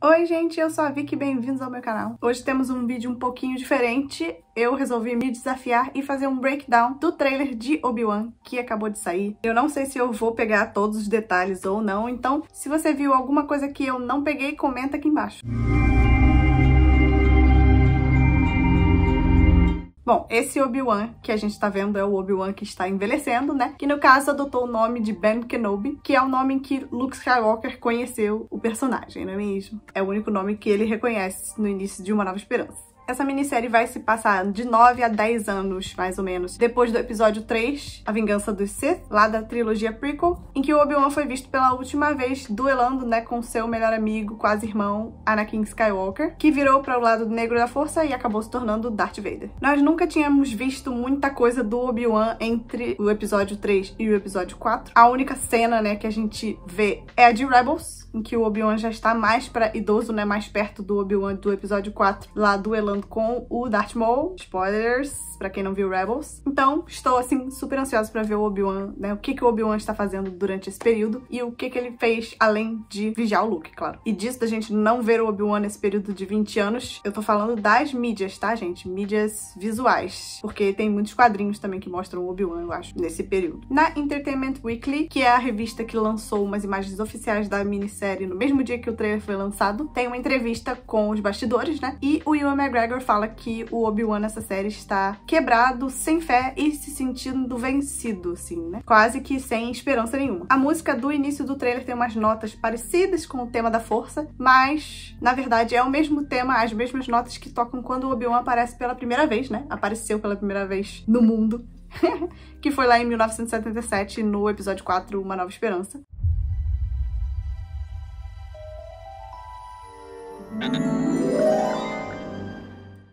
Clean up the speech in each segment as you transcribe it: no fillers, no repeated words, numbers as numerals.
Oi gente, eu sou a Vicky, bem-vindos ao meu canal. Hoje temos um vídeo um pouquinho diferente. Eu resolvi me desafiar e fazer um breakdown do trailer de Obi-Wan que acabou de sair. Eu não sei se eu vou pegar todos os detalhes ou não, então se você viu alguma coisa que eu não peguei, comenta aqui embaixo. Bom, esse Obi-Wan que a gente tá vendo é o Obi-Wan que está envelhecendo, né? Que no caso adotou o nome de Ben Kenobi, que é o nome em que Luke Skywalker conheceu o personagem, não é mesmo? É o único nome que ele reconhece no início de Uma Nova Esperança. Essa minissérie vai se passar de 9 a 10 anos, mais ou menos, depois do episódio 3, A Vingança dos Sith, lá da trilogia prequel, em que o Obi-Wan foi visto pela última vez duelando, né, com seu melhor amigo, quase irmão, Anakin Skywalker, que virou para o lado negro da força e acabou se tornando Darth Vader. Nós nunca tínhamos visto muita coisa do Obi-Wan entre o episódio 3 e o episódio 4. A única cena, né, que a gente vê é a de Rebels, em que o Obi-Wan já está mais para idoso, né, mais perto do Obi-Wan do episódio 4, lá duelando com o Darth Maul. Spoilers pra quem não viu Rebels. Então, estou, assim, super ansiosa pra ver o Obi-Wan, né, o que o Obi-Wan está fazendo durante esse período e o que ele fez além de vigiar o Luke, claro. E disso da gente não ver o Obi-Wan nesse período de 20 anos, eu tô falando das mídias, tá, gente? Mídias visuais, porque tem muitos quadrinhos também que mostram o Obi-Wan, eu acho, nesse período. Na Entertainment Weekly, que é a revista que lançou umas imagens oficiais da minissérie no mesmo dia que o trailer foi lançado, tem uma entrevista com os bastidores, né? E o Ewan McGregor fala que o Obi-Wan nessa série está quebrado, sem fé e se sentindo vencido, assim, né? Quase que sem esperança nenhuma. A música do início do trailer tem umas notas parecidas com o tema da força, mas, na verdade, é o mesmo tema, as mesmas notas que tocam quando o Obi-Wan aparece pela primeira vez, né? Apareceu pela primeira vez no mundo, que foi lá em 1977, no episódio 4, Uma Nova Esperança.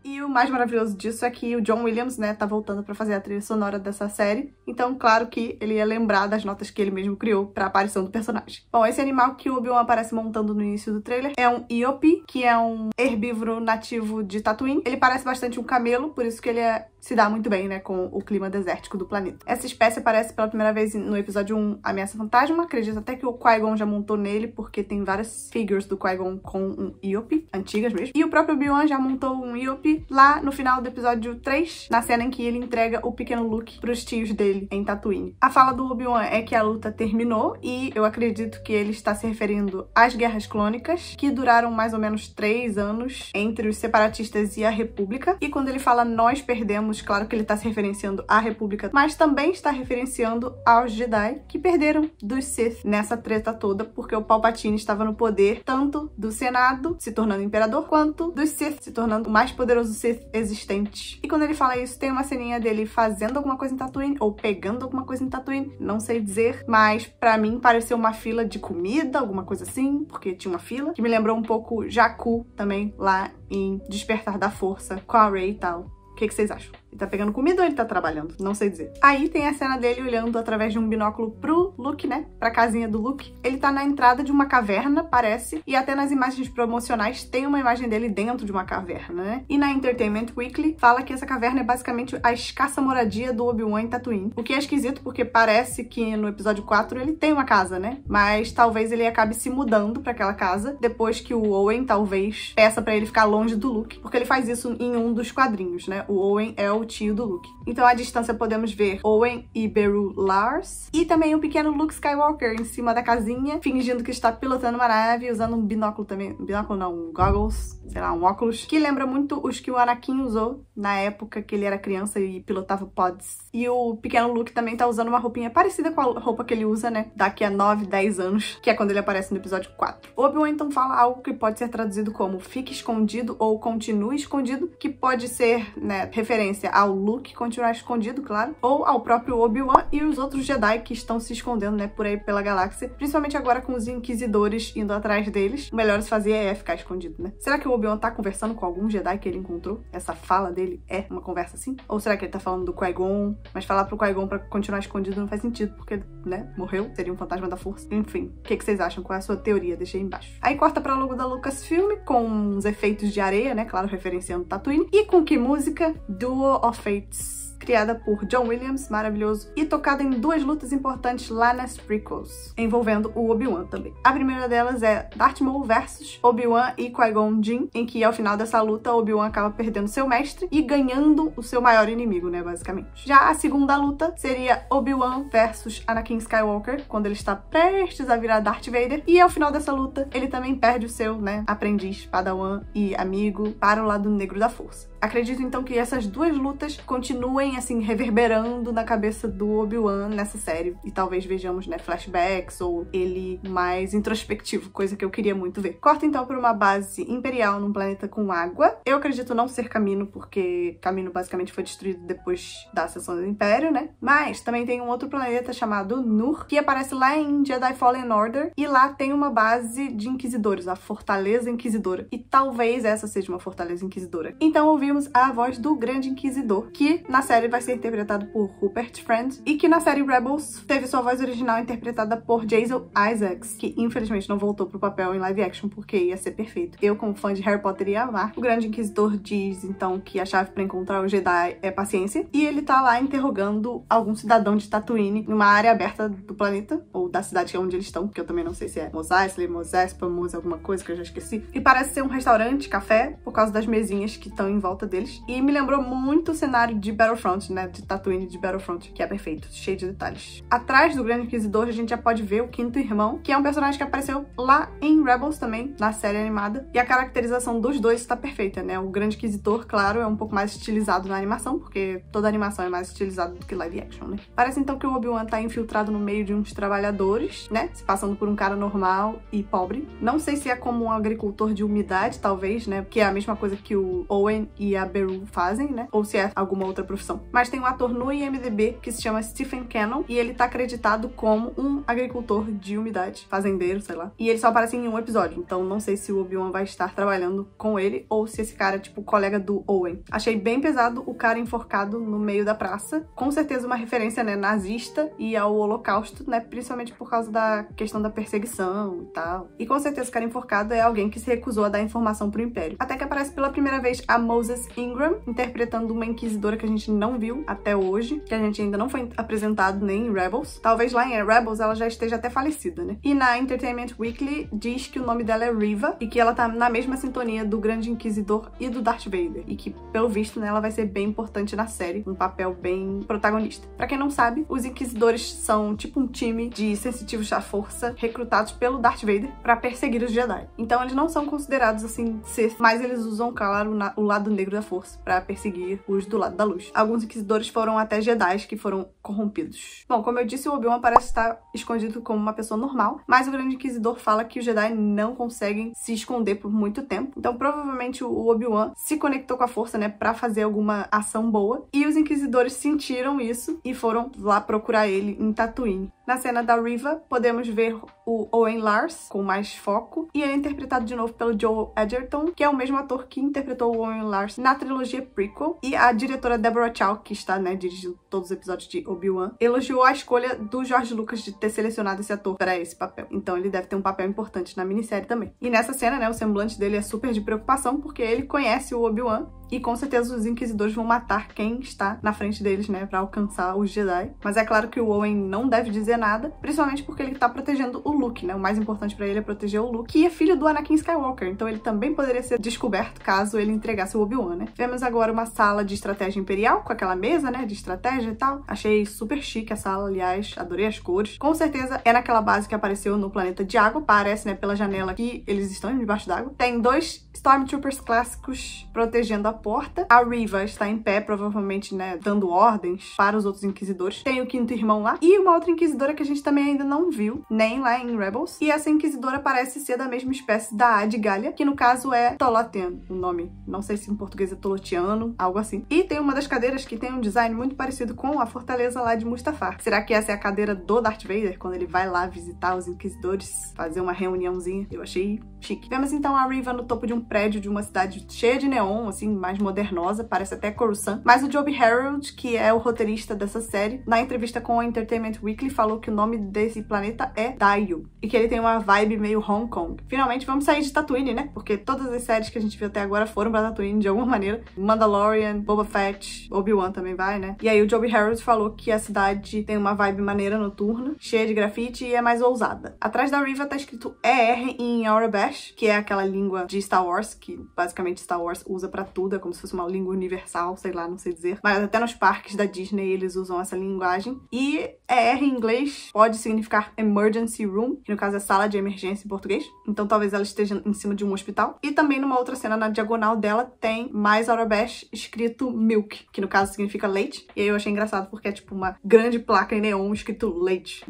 E o mais maravilhoso disso é que o John Williams, né, tá voltando pra fazer a trilha sonora dessa série. Então, claro que ele ia lembrar das notas que ele mesmo criou pra aparição do personagem. Bom, esse animal que o Obi-Wan aparece montando no início do trailer é um Eopie, que é um herbívoro nativo de Tatooine. Ele parece bastante um camelo, por isso que ele se dá muito bem, né, com o clima desértico do planeta. Essa espécie aparece pela primeira vez no episódio 1, Ameaça Fantasma. Acredito até que o Qui-Gon já montou nele, porque tem várias figures do Qui-Gon com um Eopie, antigas mesmo. E o próprio Obi-Wan já montou um Eopie lá no final do episódio 3, na cena em que ele entrega o pequeno Luke pros tios dele em Tatooine. A fala do Obi-Wan é que a luta terminou e eu acredito que ele está se referindo às Guerras Clônicas, que duraram mais ou menos 3 anos entre os separatistas e a República. E quando ele fala nós perdemos, claro que ele está se referenciando à República, mas também está referenciando aos Jedi que perderam dos Sith nessa treta toda, porque o Palpatine estava no poder tanto do Senado, se tornando imperador, quanto dos Sith, se tornando o mais poderoso Sith existente. E quando ele fala isso, tem uma ceninha dele fazendo alguma coisa em Tatooine, ou pegando alguma coisa em Tatooine, não sei dizer, mas pra mim pareceu uma fila de comida, alguma coisa assim, porque tinha uma fila, que me lembrou um pouco Jakku também, lá em Despertar da Força, com a Rey e tal. O que vocês acham? Ele tá pegando comida ou ele tá trabalhando? Não sei dizer. Aí tem a cena dele olhando através de um binóculo pro Luke, né? Pra casinha do Luke. Ele tá na entrada de uma caverna, parece. E até nas imagens promocionais tem uma imagem dele dentro de uma caverna, né? E na Entertainment Weekly fala que essa caverna é basicamente a escassa moradia do Obi-Wan em Tatooine. O que é esquisito porque parece que no episódio 4 ele tem uma casa, né? Mas talvez ele acabe se mudando pra aquela casa depois que o Owen talvez peça pra ele ficar longe do Luke. Porque ele faz isso em um dos quadrinhos, né? O Owen é o tio do Luke. Então à distância podemos ver Owen e Beru Lars e também o pequeno Luke Skywalker em cima da casinha, fingindo que está pilotando uma nave, usando um binóculo também, binóculo não, um goggles, sei lá, um óculos, que lembra muito os que o Anakin usou na época que ele era criança e pilotava pods. E o pequeno Luke também tá usando uma roupinha parecida com a roupa que ele usa, né, daqui a 9, 10 anos, que é quando ele aparece no episódio 4. O Obi-Wan então fala algo que pode ser traduzido como fique escondido ou continue escondido, que pode ser, né, referência ao Luke continuar escondido, claro, ou ao próprio Obi-Wan e os outros Jedi que estão se escondendo, né, por aí pela galáxia, principalmente agora com os Inquisidores indo atrás deles. O melhor se fazer é ficar escondido, né? Será que o Obi-Wan tá conversando com algum Jedi que ele encontrou? Essa fala dele é uma conversa assim? Ou será que ele tá falando do Qui-Gon? Mas falar pro Qui-Gon pra continuar escondido não faz sentido, porque, né, morreu, seria um fantasma da força. Enfim, o que vocês acham? Qual é a sua teoria? Deixa aí embaixo. Aí corta pra logo da Lucasfilm, com uns efeitos de areia, né, claro, referenciando Tatooine. E com que música? Duel of Fates. criada por John Williams, maravilhoso, e tocada em duas lutas importantes lá nas prequels, envolvendo o Obi-Wan também. A primeira delas é Darth Maul versus Obi-Wan e Qui-Gon Jinn, em que ao final dessa luta Obi-Wan acaba perdendo seu mestre e ganhando o seu maior inimigo, né, basicamente. Já a segunda luta seria Obi-Wan versus Anakin Skywalker, quando ele está prestes a virar Darth Vader, e ao final dessa luta ele também perde o seu, né, aprendiz, padawan e amigo para o lado negro da força. Acredito então que essas duas lutas continuem assim reverberando na cabeça do Obi-Wan nessa série e talvez vejamos, né, flashbacks ou ele mais introspectivo, coisa que eu queria muito ver. Corta então para uma base imperial num planeta com água. Eu acredito não ser Kamino, porque Kamino basicamente foi destruído depois da ascensão do Império, né? Mas também tem um outro planeta chamado Nur, que aparece lá em Jedi Fallen Order, e lá tem uma base de inquisidores, a Fortaleza Inquisidora. E talvez essa seja uma Fortaleza Inquisidora. Então ouvimos a voz do Grande Inquisidor, que na série vai ser interpretado por Rupert Friend, e que na série Rebels teve sua voz original interpretada por Jason Isaacs, que infelizmente não voltou pro papel em live action, porque ia ser perfeito. Eu, como fã de Harry Potter, ia amar. O Grande Inquisidor diz, então, que a chave pra encontrar o Jedi é paciência, e ele tá lá interrogando algum cidadão de Tatooine, numa área aberta do planeta, ou da cidade onde eles estão, porque eu também não sei se é Mos Eisley, Mos Espa, Mos alguma coisa que eu já esqueci. E parece ser um restaurante, café, por causa das mesinhas que estão em volta deles. E me lembrou muito o cenário de Battlefront, né? De Tatooine de Battlefront, que é perfeito, cheio de detalhes. Atrás do Grande Inquisidor, a gente já pode ver o Quinto Irmão, que é um personagem que apareceu lá em Rebels também, na série animada. E a caracterização dos dois está perfeita, né? O Grande Inquisidor, claro, é um pouco mais estilizado na animação, porque toda animação é mais estilizada do que live action, né? Parece então que o Obi-Wan tá infiltrado no meio de uns trabalhadores, né? Se passando por um cara normal e pobre. Não sei se é como um agricultor de umidade, talvez, né? Que é a mesma coisa que o Owen e a Beru fazem, né? Ou se é alguma outra profissão. Mas tem um ator no IMDb que se chama Stephen Cannon e ele tá acreditado como um agricultor de umidade, fazendeiro, sei lá. E ele só aparece em um episódio, então não sei se o Obi-Wan vai estar trabalhando com ele ou se esse cara é tipo colega do Owen. Achei bem pesado o cara enforcado no meio da praça. Com certeza uma referência, né, nazista e ao Holocausto, né? Principalmente por causa da questão da perseguição e tal. E com certeza o cara enforcado é alguém que se recusou a dar informação pro Império. Até que aparece pela primeira vez a Moses Ingram, interpretando uma inquisidora que a gente não viu até hoje, que a gente ainda não foi apresentado nem em Rebels. Talvez lá em Rebels ela já esteja até falecida, né? E na Entertainment Weekly diz que o nome dela é Riva e que ela tá na mesma sintonia do Grande Inquisidor e do Darth Vader. E que, pelo visto, né, ela vai ser bem importante na série, um papel bem protagonista. Pra quem não sabe, os Inquisidores são tipo um time de sensitivos à força recrutados pelo Darth Vader pra perseguir os Jedi. Então eles não são considerados assim Sith, mas eles usam, claro, o lado negro da força pra perseguir os do lado da luz. Alguns Inquisidores foram até Jedi que foram corrompidos. Bom, como eu disse, o Obi-Wan parece estar escondido como uma pessoa normal, mas o Grande Inquisidor fala que os Jedi não conseguem se esconder por muito tempo. Então, provavelmente, o Obi-Wan se conectou com a força, né, pra fazer alguma ação boa. E os Inquisidores sentiram isso e foram lá procurar ele em Tatooine. Na cena da Riva, podemos ver o Owen Lars com mais foco, e ele é interpretado de novo pelo Joel Edgerton, que é o mesmo ator que interpretou o Owen Lars na trilogia prequel, e a diretora Deborah Chow, que está, né, dirigindo todos os episódios de Obi-Wan, elogiou a escolha do George Lucas de ter selecionado esse ator para esse papel. Então ele deve ter um papel importante na minissérie também. E nessa cena, né, o semblante dele é super de preocupação, porque ele conhece o Obi-Wan, e com certeza os Inquisidores vão matar quem está na frente deles, né, pra alcançar os Jedi. Mas é claro que o Owen não deve dizer nada, principalmente porque ele tá protegendo o Luke, né? O mais importante pra ele é proteger o Luke, que é filho do Anakin Skywalker, então ele também poderia ser descoberto caso ele entregasse o Obi-Wan, né? Vemos agora uma sala de estratégia imperial, com aquela mesa, né, de estratégia e tal. Achei super chique a sala, aliás, adorei as cores. Com certeza é naquela base que apareceu no planeta de água, parece, né, pela janela que eles estão debaixo d'água. Tem dois Stormtroopers clássicos protegendo a porta. A Riva está em pé, provavelmente, né, dando ordens para os outros Inquisidores. Tem o Quinto Irmão lá. E uma outra Inquisidora que a gente também ainda não viu, nem lá em Rebels. E essa Inquisidora parece ser da mesma espécie da Adgalha, que no caso é Tolotian, o nome. Não sei se em português é Tolotiano, algo assim. E tem uma das cadeiras que tem um design muito parecido com a fortaleza lá de Mustafar. Será que essa é a cadeira do Darth Vader, quando ele vai lá visitar os Inquisidores, fazer uma reuniãozinha? Eu achei chique. Vemos então a Riva no topo de um prédio de uma cidade cheia de neon, assim, mais modernosa, parece até Coruscant. Mas o Joby Harold, que é o roteirista dessa série, na entrevista com a Entertainment Weekly, falou que o nome desse planeta é Daio. Daiyu. E que ele tem uma vibe meio Hong Kong. Finalmente vamos sair de Tatooine, né? Porque todas as séries que a gente viu até agora foram pra Tatooine de alguma maneira. Mandalorian, Boba Fett, Obi-Wan também vai, né? E aí o Joby Harold falou que a cidade tem uma vibe maneira noturna, cheia de grafite e é mais ousada. Atrás da Riva tá escrito ER em Aurebesh, que é aquela língua de Star Wars, que basicamente Star Wars usa pra tudo, é como se fosse uma língua universal, sei lá, não sei dizer. Mas até nos parques da Disney eles usam essa linguagem. E ER em inglês pode significar Emergency Room, que no caso é sala de emergência em português. Então talvez ela esteja em cima de um hospital. E também numa outra cena na diagonal dela tem mais Aurebesh escrito Milk, que no caso significa leite. E aí eu achei engraçado porque é tipo uma grande placa em neon escrito leite.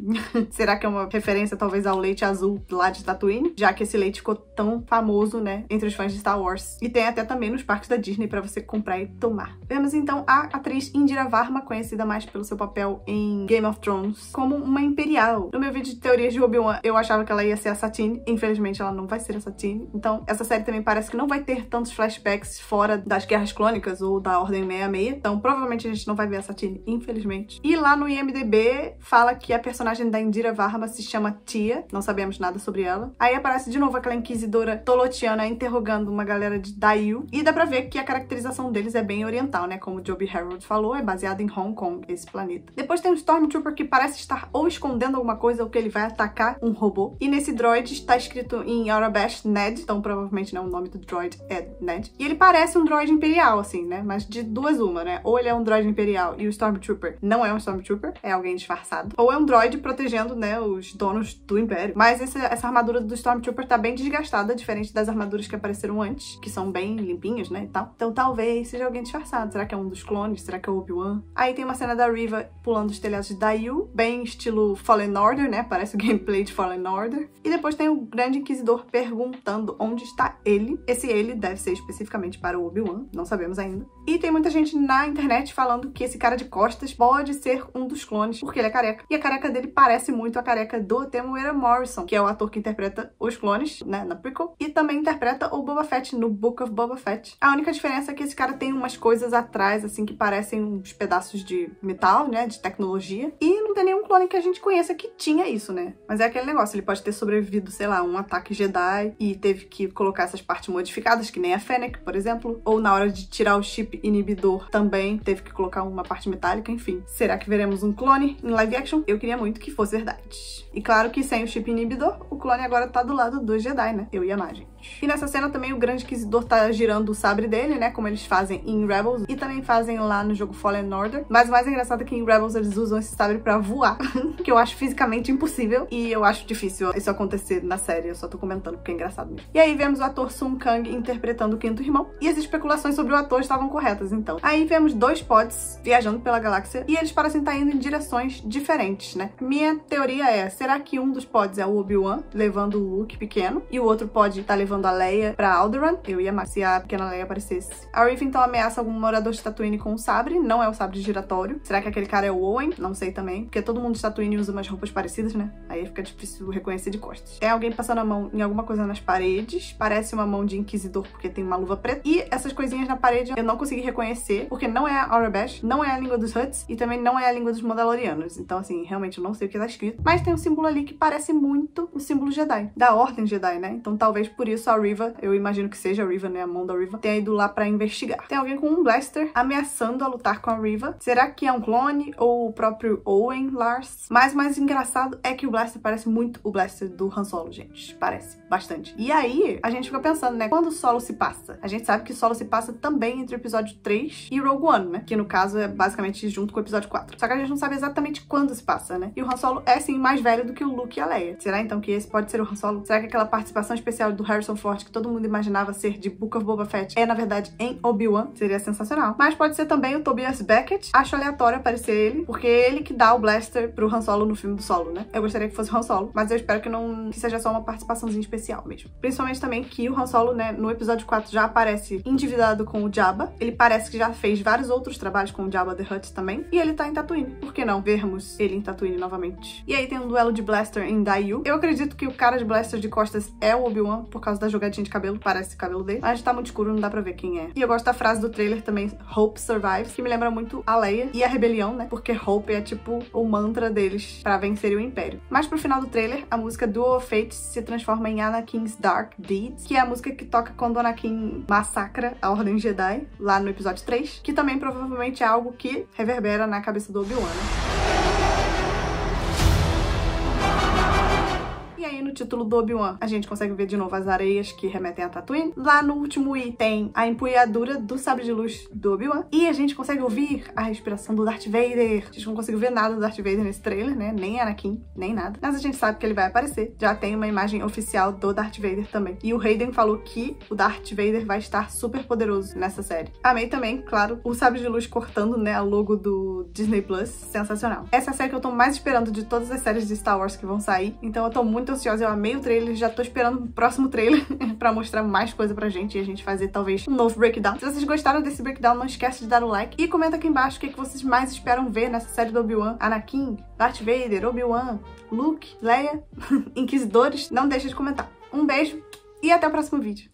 Será que é uma referência talvez ao leite azul lá de Tatooine? Já que esse leite ficou tão famoso, né, entre os fãs de Star Wars. E tem até também nos parques da Disney pra você comprar e tomar. Vemos então a atriz Indira Varma, conhecida mais pelo seu papel em Game of Thrones, como uma imperial. No meu vídeo de teorias de Obi-Wan, eu achava que ela ia ser a Satine. Infelizmente, ela não vai ser a Satine. Então, essa série também parece que não vai ter tantos flashbacks fora das Guerras Clônicas ou da Ordem 66. Então, provavelmente a gente não vai ver a Satine, infelizmente. E lá no IMDb, fala que a personagem da Indira Varma se chama Tia. Não sabemos nada sobre ela. Aí aparece de novo aquela inquisidora tolotiana interrogando uma galera de Daiyu. E dá pra ver que a caracterização deles é bem oriental, né? Como o Joby Harold falou, é baseado em Hong Kong, esse planeta. Depois tem um Stormtrooper que parece estar ou escondendo alguma coisa ou que ele vai atacar um robô. E nesse droid está escrito em Aurebesh Ned, então provavelmente não, o nome do droid é Ned. E ele parece um droid imperial, assim, né? Mas de duas uma, né? Ou ele é um droid imperial e o Stormtrooper não é um Stormtrooper, é alguém disfarçado. Ou é um droid protegendo, né, os donos do Império. Mas essa armadura do Stormtrooper tá bem desgastada, diferente das armaduras que apareceram antes, que são bem limpinhas, né, e tal. Então talvez seja alguém disfarçado. Será que é um dos clones? Será que é o Obi-Wan? Aí tem uma cena da Riva pulando os telhados de Daiyu, bem estilo Fallen Order, né? Parece o gameplay de Fallen Order. E depois tem o Grande Inquisidor perguntando onde está ele. Esse ele deve ser especificamente para o Obi-Wan, não sabemos ainda. E tem muita gente na internet falando que esse cara de costas pode ser um dos clones, porque ele é careca. E a careca dele parece muito a careca do Temuera Morrison, que é o ator que interpreta os clones, né, na prequel, e também interpreta o Boba Fett no Book of Boba Fett. A única diferença é que esse cara tem umas coisas atrás, assim, que parecem uns pedaços de metal, né, de tecnologia. E não tem nenhum clone que a gente conheça que tinha isso, né? Mas é aquele negócio, ele pode ter sobrevivido, sei lá, um ataque Jedi e teve que colocar essas partes modificadas, que nem a Fennec, por exemplo. Ou na hora de tirar o chip inibidor também teve que colocar uma parte metálica, enfim. Será que veremos um clone em live action? Eu queria muito que fosse verdade. E claro que sem o chip inibidor, o clone agora tá do lado dos Jedi, né? Eu e a Má, gente. E nessa cena também o Grande Inquisidor tá girando o sabre dele, né? Como eles fazem em Rebels e também fazem lá no jogo Fallen Order. Mas o mais engraçado é que em Rebels eles usam esse sabre pra voar, que eu acho fisicamente impossível e eu acho difícil isso acontecer na série. Eu só tô comentando porque é engraçado mesmo. E aí vemos o ator Sung Kang interpretando o quinto irmão e as especulações sobre o ator estavam corretas, então. Aí vemos dois pods viajando pela galáxia e eles parecem estar indo em direções diferentes, né? Minha teoria é, será que um dos pods é o Obi-Wan levando o Luke pequeno e o outro pod tá levando a Leia pra Alderaan? Eu ia amar se a pequena Leia aparecesse. A Riva então ameaça algum morador de Tatooine com um sabre, não é o sabre giratório. Será que aquele cara é o Owen? Não sei também, porque todo mundo de Tatooine usa umas roupas parecidas, né? Aí fica difícil reconhecer de costas. Tem alguém passando a mão em alguma coisa nas paredes, parece uma mão de Inquisidor porque tem uma luva preta. E essas coisinhas na parede eu não consegui reconhecer, porque não é a Aurebesh, não é a língua dos Hutts e também não é a língua dos Mandalorianos. Então assim, realmente eu não sei o que tá escrito, mas tem um símbolo ali que parece muito o símbolo Jedi, da Ordem Jedi, né? Então talvez por isso a Riva, eu imagino que seja a Riva, né? A mão da Riva, tenha ido lá pra investigar. Tem alguém com um blaster ameaçando a lutar com a Riva. Será que é um clone ou o próprio Owen Lars? Mas o mais engraçado é que o blaster parece muito o blaster do Han Solo, gente. Parece bastante. E aí, a gente fica pensando, né? Quando o Solo se passa? A gente sabe que o Solo se passa também entre o episódio 3 e Rogue One, né? Que no caso é basicamente junto com o episódio 4. Só que a gente não sabe exatamente quando se passa, né? E o Han Solo é, sim, mais velho do que o Luke e a Leia. Será então que esse pode ser o Han Solo? Será que aquela participação especial do Harrison Ford que todo mundo imaginava ser de Book of Boba Fett é, na verdade, em Obi-Wan? Seria sensacional. Mas pode ser também o Tobias Beckett. Acho aleatório aparecer ele, porque é ele que dá o blaster pro Han Solo no filme do Solo, né? Eu gostaria que fosse o Han Solo, mas eu espero que seja só uma participaçãozinha especial mesmo. Principalmente também que o Han Solo, né, no episódio 4 já aparece endividado com o Jabba. Ele parece que já fez vários outros trabalhos com o Jabba the Hutt também. E ele tá em Tatooine. Por que não vermos ele em Tatooine novamente? E aí tem um duelo de blaster em Daiyu. Eu acredito que o cara de blaster de costas é o Obi-Wan por causa causa da jogadinha de cabelo, parece o cabelo dele. Mas tá muito escuro, não dá pra ver quem é. E eu gosto da frase do trailer também, Hope Survives, que me lembra muito a Leia e a rebelião, né? Porque Hope é tipo o mantra deles pra vencerem o Império. Mas pro final do trailer, a música Duel of Fate se transforma em Anakin's Dark Deeds, que é a música que toca quando Anakin massacra a Ordem Jedi, lá no episódio 3, que também provavelmente é algo que reverbera na cabeça do Obi-Wan, né? E aí no título do Obi-Wan, a gente consegue ver de novo as areias que remetem a Tatooine. Lá no último I tem a empunhadura do sabre de luz do Obi-Wan. E a gente consegue ouvir a respiração do Darth Vader. A gente não conseguiu ver nada do Darth Vader nesse trailer, né? Nem Anakin, nem nada. Mas a gente sabe que ele vai aparecer. Já tem uma imagem oficial do Darth Vader também. E o Hayden falou que o Darth Vader vai estar super poderoso nessa série. Amei também, claro, o sabre de luz cortando, né, a logo do Disney Plus. Sensacional. Essa é a série que eu tô mais esperando de todas as séries de Star Wars que vão sair. Então eu tô muito ansiosa, eu amei o trailer, já tô esperando o próximo trailer pra mostrar mais coisa pra gente e a gente fazer talvez um novo breakdown. Se vocês gostaram desse breakdown, não esquece de dar o like e comenta aqui embaixo o que vocês mais esperam ver nessa série do Obi-Wan. Anakin, Darth Vader, Obi-Wan, Luke, Leia, Inquisidores. Não deixa de comentar. Um beijo e até o próximo vídeo.